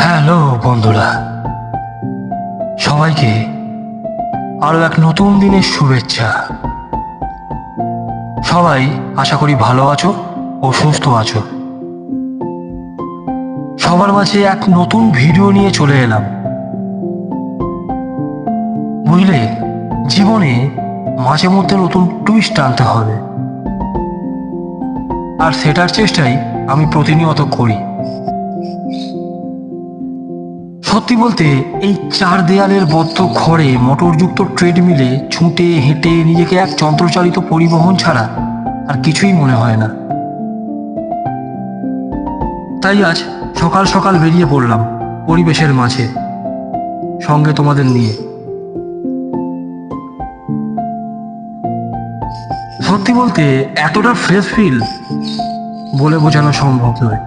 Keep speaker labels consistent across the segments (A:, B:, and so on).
A: Hello বন্ধুরা, সবাইকে আরো এক নতুন দিনের শুভেচ্ছা। সবাই আশা করি ভালো আছো ও সুস্থ আছো। সবার মাঝে এক নতুন ভিডিও নিয়ে চলে এলাম। বুঝলে, জীবনে মাঝে মধ্যে নতুন টুইস্ট আনতে হবে, আর সেটার চেষ্টাই আমি প্রতিনিয়ত করি। সত্যি বলতে, এই চার দেয়ালের বদ্ধ ঘরে মোটরযুক্ত ট্রেডমিলে ছুটে হেঁটে নিজেকে এক যন্ত্রচালিত পরিবহন ছাড়া আর কিছুই মনে হয় না। তাই আজ সকাল সকাল বেরিয়ে পড়লাম পরিবেশের মাঝে, সঙ্গে তোমাদের নিয়ে। সত্যি বলতে, এতটা ফ্রেশ ফিল বলে বোঝানো সম্ভব নয়।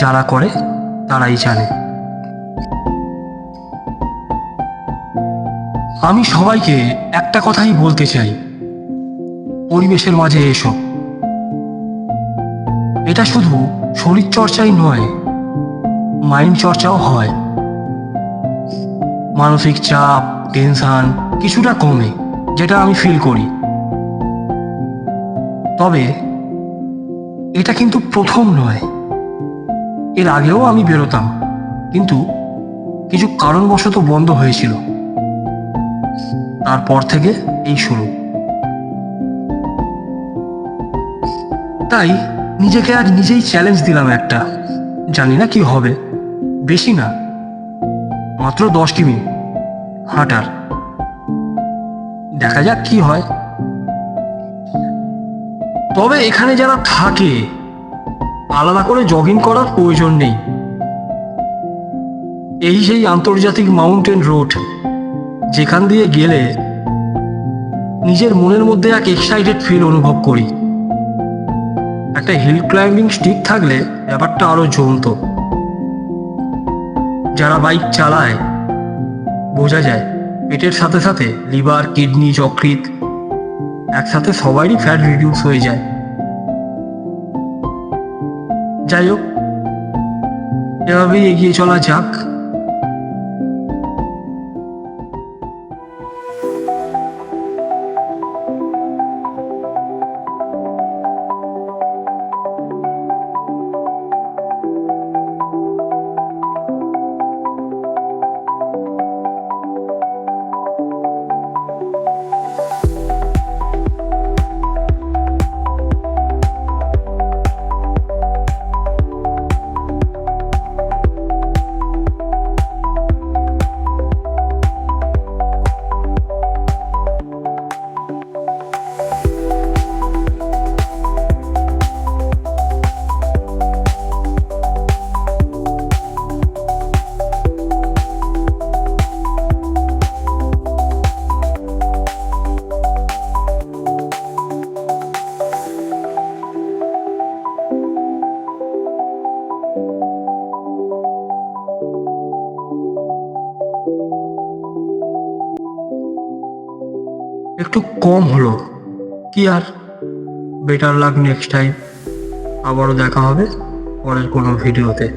A: যারা করে তারাই জানে। আমি সবাইকে একটা কথাই বলতে চাই, পরিবেশের মাঝে এসো। এটা শুধু শরীর চর্চাই নয়, মাইন্ড চর্চাও হয়। মানসিক চাপ, টেনশন কিছুটা কমে, যেটা আমি ফিল করি। তবে এটা কিন্তু প্রথম নয়। এর আগেও আমি বেরোতাম, কিন্তু কিছু কারণবশত বন্ধ হয়েছিল। তারপর থেকে এই শুরু। তাই নিজেকে আজ নিজেই চ্যালেঞ্জ দিলাম একটা। জানি না কি হবে, বেশি না, মাত্র 10 কিমি হাঁটার। দেখা যাক কি হয়। তবে এখানে যারা থাকে, আলাদা করে জগিং করার প্রয়োজন নেই। এই সেই আন্তর্জাতিক মাউন্টেন রোড, যেখান দিয়ে গেলে নিজের মনের মধ্যে এক এক্সাইটেড ফিল অনুভব করি। একটা হিল ক্লাইম্বিং স্টিক থাকলে ব্যাপারটা আরো জমতো। যারা বাইক চালায়, বোঝা যায় পেটের সাথে সাথে লিভার, কিডনি, যকৃৎ একসাথে সবারই ফ্যাট রিডিউস হয়ে যায়। যাই হোক, এভাবেই এগিয়ে চলা যাক। একটু কম হলো, কি আর, বেটার লাক নেক্সট টাইম। আবারও দেখা হবে পরের কোনো ভিডিওতে।